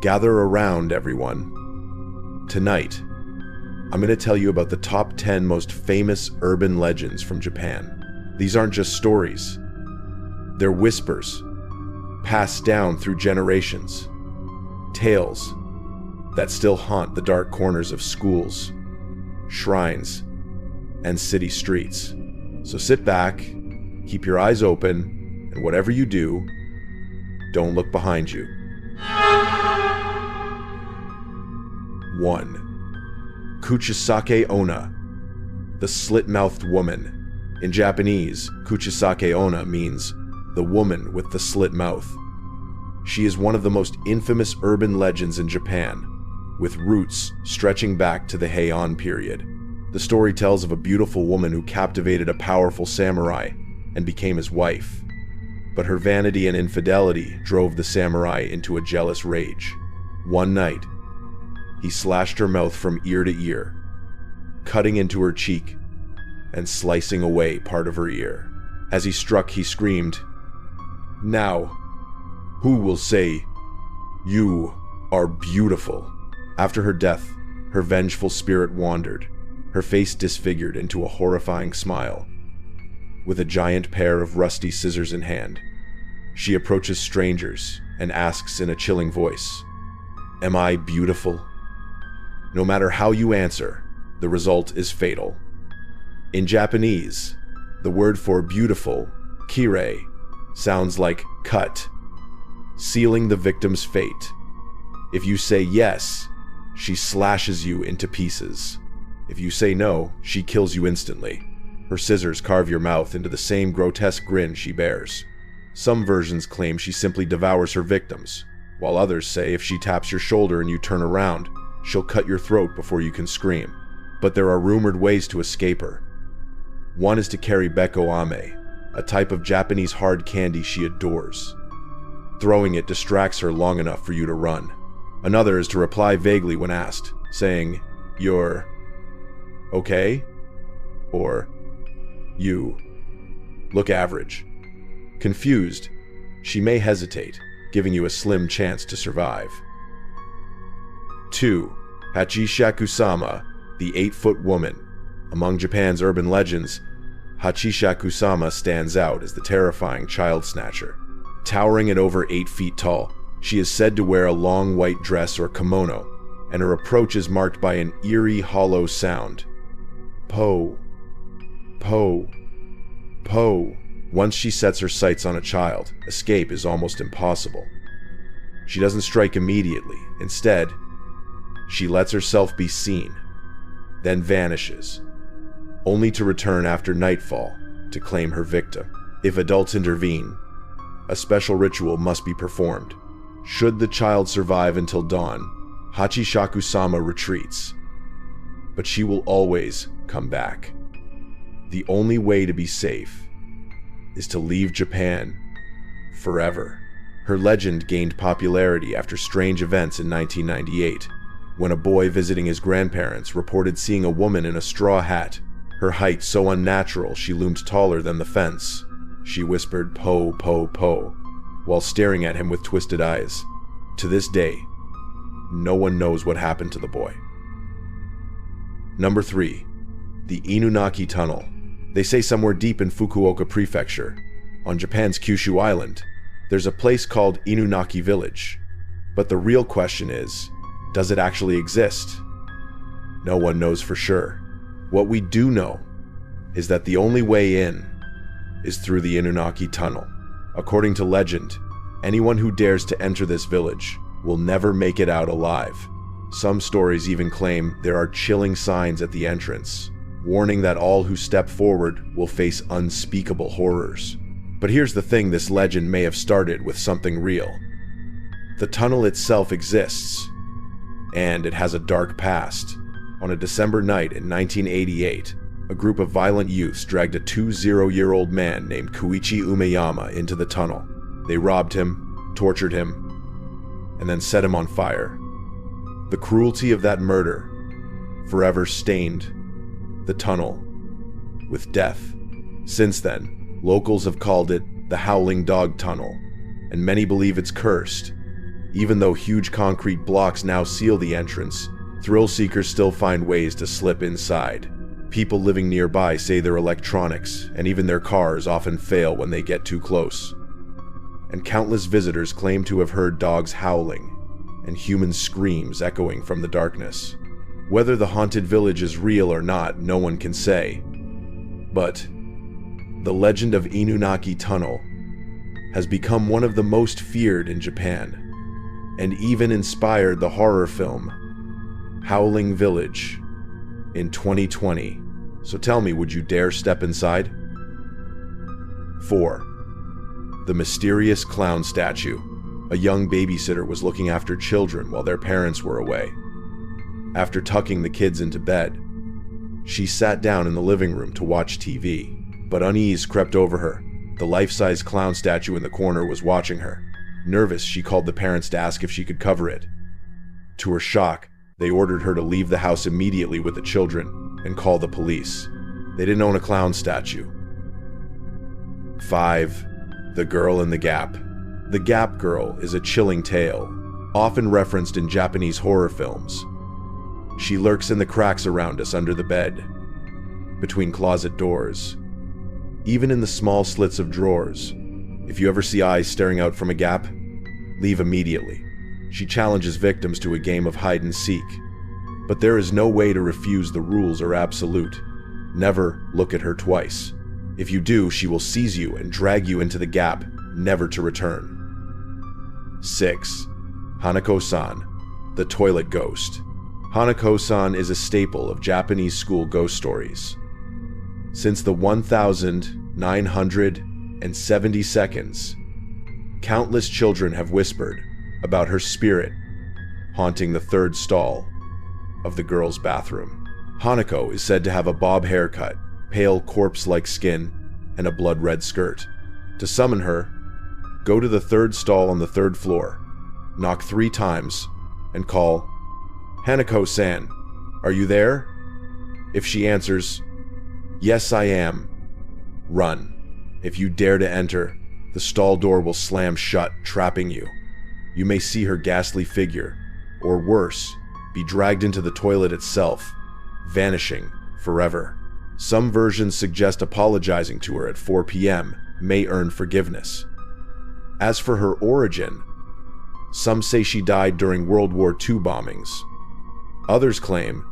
Gather around, everyone. Tonight, I'm going to tell you about the top 10 most famous urban legends from Japan. These aren't just stories. They're whispers, passed down through generations. Tales that still haunt the dark corners of schools, shrines, and city streets. So sit back, keep your eyes open, and whatever you do, don't look behind you. 1. Kuchisake Onna, the slit-mouthed woman. In Japanese, Kuchisake Onna means the woman with the slit mouth. She is one of the most infamous urban legends in Japan, with roots stretching back to the Heian period. The story tells of a beautiful woman who captivated a powerful samurai and became his wife. But her vanity and infidelity drove the samurai into a jealous rage. One night, he slashed her mouth from ear to ear, cutting into her cheek and slicing away part of her ear. As he struck, he screamed, "Now, who will say, you are beautiful?" After her death, her vengeful spirit wandered, her face disfigured into a horrifying smile. With a giant pair of rusty scissors in hand, she approaches strangers and asks in a chilling voice, "Am I beautiful?" No matter how you answer, the result is fatal. In Japanese, the word for beautiful, kirei, sounds like cut, sealing the victim's fate. If you say yes, she slashes you into pieces. If you say no, she kills you instantly. Her scissors carve your mouth into the same grotesque grin she bears. Some versions claim she simply devours her victims, while others say if she taps your shoulder and you turn around, she'll cut your throat before you can scream. But there are rumored ways to escape her. One is to carry beko ame, a type of Japanese hard candy she adores. Throwing it distracts her long enough for you to run. Another is to reply vaguely when asked, saying, "You're okay?" or "You look average." Confused, she may hesitate, giving you a slim chance to survive. 2. Hachishaku-sama, the 8-foot woman. Among Japan's urban legends, Hachishaku-sama stands out as the terrifying child snatcher. Towering at over 8 feet tall, she is said to wear a long white dress or kimono, and her approach is marked by an eerie, hollow sound. Po, po, po. Once she sets her sights on a child, escape is almost impossible. She doesn't strike immediately. Instead, she lets herself be seen, then vanishes, only to return after nightfall to claim her victim. If adults intervene, a special ritual must be performed. Should the child survive until dawn, Hachishaku-sama retreats, but she will always come back. The only way to be safe is to leave Japan forever. Her legend gained popularity after strange events in 1998, when a boy visiting his grandparents reported seeing a woman in a straw hat, her height so unnatural she loomed taller than the fence. She whispered "po, po, po," while staring at him with twisted eyes. To this day, no one knows what happened to the boy. Number 3. The Inunaki Tunnel. They say somewhere deep in Fukuoka Prefecture, on Japan's Kyushu Island, there's a place called Inunaki Village. But the real question is, does it actually exist? No one knows for sure. What we do know is that the only way in is through the Inunaki Tunnel. According to legend, anyone who dares to enter this village will never make it out alive. Some stories even claim there are chilling signs at the entrance, warning that all who step forward will face unspeakable horrors. But here's the thing, this legend may have started with something real. The tunnel itself exists, and it has a dark past. On a December night in 1988, a group of violent youths dragged a 20-year-old man named Koichi Umeyama into the tunnel. They robbed him, tortured him, and then set him on fire. The cruelty of that murder forever stained the tunnel with death. Since then, locals have called it the Howling Dog Tunnel, and many believe it's cursed, Even though huge concrete blocks now seal the entrance, thrill seekers still find ways to slip inside. People living nearby say their electronics and even their cars often fail when they get too close. And countless visitors claim to have heard dogs howling and human screams echoing from the darkness. Whether the haunted village is real or not, no one can say. But the legend of Inunaki Tunnel has become one of the most feared in Japan, and even inspired the horror film Howling Village in 2020. So tell me, would you dare step inside? 4. The mysterious clown statue. A young babysitter was looking after children while their parents were away. After tucking the kids into bed, she sat down in the living room to watch TV, but unease crept over her. The life-size clown statue in the corner was watching her. Nervous, she called the parents to ask if she could cover it. To her shock, they ordered her to leave the house immediately with the children and call the police. They didn't own a clown statue. 5. The Girl in the Gap. The Gap Girl is a chilling tale, often referenced in Japanese horror films. She lurks in the cracks around us under the bed, between closet doors, even in the small slits of drawers. If you ever see eyes staring out from a gap, leave immediately. She challenges victims to a game of hide and seek, but there is no way to refuse. The rules are absolute. Never look at her twice. If you do, she will seize you and drag you into the gap, never to return. 6. Hanako-san, the toilet ghost. Hanako-san is a staple of Japanese school ghost stories. Since the 1970 seconds, countless children have whispered about her spirit haunting the third stall of the girls' bathroom. Hanako is said to have a bob haircut, pale corpse-like skin, and a blood-red skirt. To summon her, go to the third stall on the third floor, knock 3 times, and call, "Hanako-san, are you there?" If she answers, "Yes, I am," run. If you dare to enter, the stall door will slam shut, trapping you. You may see her ghastly figure, or worse, be dragged into the toilet itself, vanishing forever. Some versions suggest apologizing to her at 4 p.m. may earn forgiveness. As for her origin, some say she died during World War II bombings. Others claim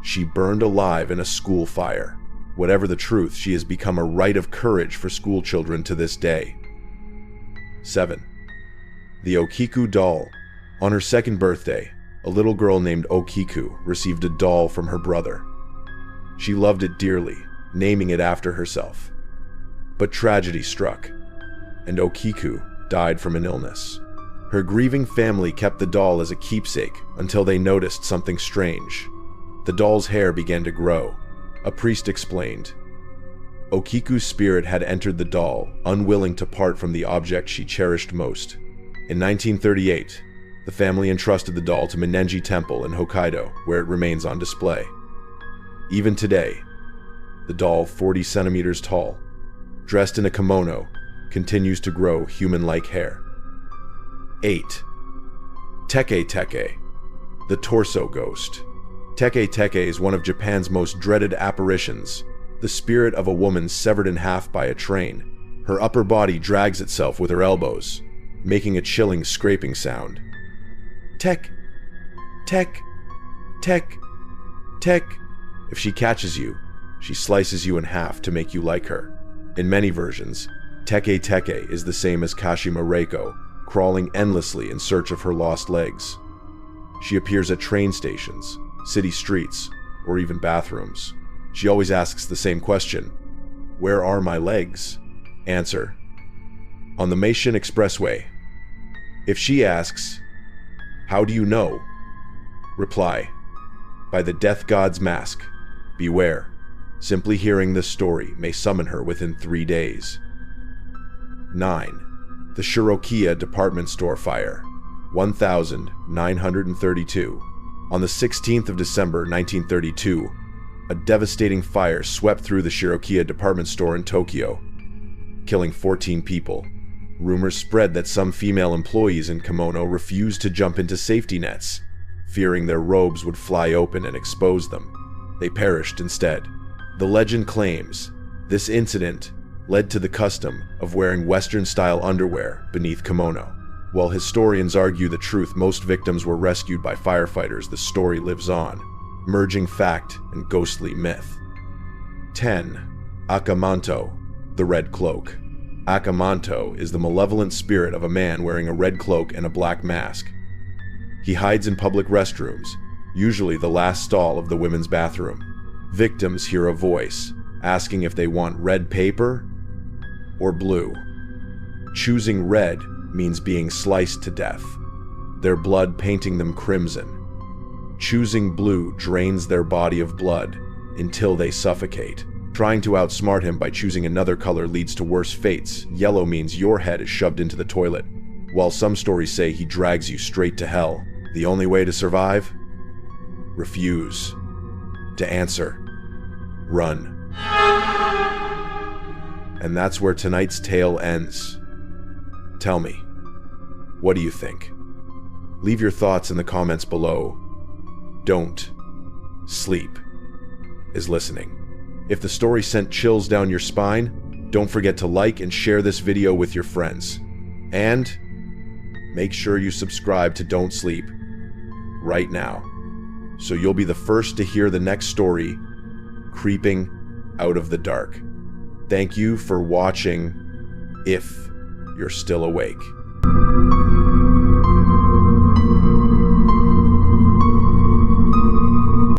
she burned alive in a school fire. Whatever the truth, she has become a rite of courage for school children to this day. 7. The Okiku Doll. On her 2nd birthday, a little girl named Okiku received a doll from her brother. She loved it dearly, naming it after herself. But tragedy struck, and Okiku died from an illness. Her grieving family kept the doll as a keepsake until they noticed something strange. The doll's hair began to grow. A priest explained. Okiku's spirit had entered the doll, unwilling to part from the object she cherished most. In 1938, the family entrusted the doll to Minenji Temple in Hokkaido, where it remains on display. Even today, the doll, 40 centimeters tall, dressed in a kimono, continues to grow human-like hair. 8. Teke Teke, the torso ghost. Teke Teke is one of Japan's most dreaded apparitions, the spirit of a woman severed in half by a train. Her upper body drags itself with her elbows, making a chilling scraping sound. Tek, tek, tek, tek. If she catches you, she slices you in half to make you like her. In many versions, Teke Teke is the same as Kashima Reiko, crawling endlessly in search of her lost legs. She appears at train stations, city streets, or even bathrooms. She always asks the same question: "Where are my legs?" Answer: on the Meishin Expressway. If she asks, "How do you know?" reply: "By the death god's mask. Beware. Simply hearing this story may summon her within 3 days." 9. The Shirokiya department store fire, 1932. On the 16th of December 1932, a devastating fire swept through the Shirokiya department store in Tokyo, killing 14 people. Rumors spread that some female employees in kimono refused to jump into safety nets, fearing their robes would fly open and expose them. They perished instead. The legend claims this incident led to the custom of wearing Western-style underwear beneath kimono. While historians argue the truth, most victims were rescued by firefighters. The story lives on, merging fact and ghostly myth. 10. Akamanto, the Red Cloak. Akamanto is the malevolent spirit of a man wearing a red cloak and a black mask. He hides in public restrooms, usually the last stall of the women's bathroom. Victims hear a voice asking if they want red paper or blue. Choosing red means being sliced to death, their blood painting them crimson. Choosing blue drains their body of blood until they suffocate. Trying to outsmart him by choosing another color leads to worse fates. Yellow means your head is shoved into the toilet, while some stories say he drags you straight to hell. The only way to survive? Refuse to answer. Run. And that's where tonight's tale ends. Tell me, what do you think? Leave your thoughts in the comments below. Don't sleep is listening. If the story sent chills down your spine, don't forget to like and share this video with your friends. And make sure you subscribe to Don't Sleep right now, so you'll be the first to hear the next story creeping out of the dark. Thank you for watching, if you're still awake.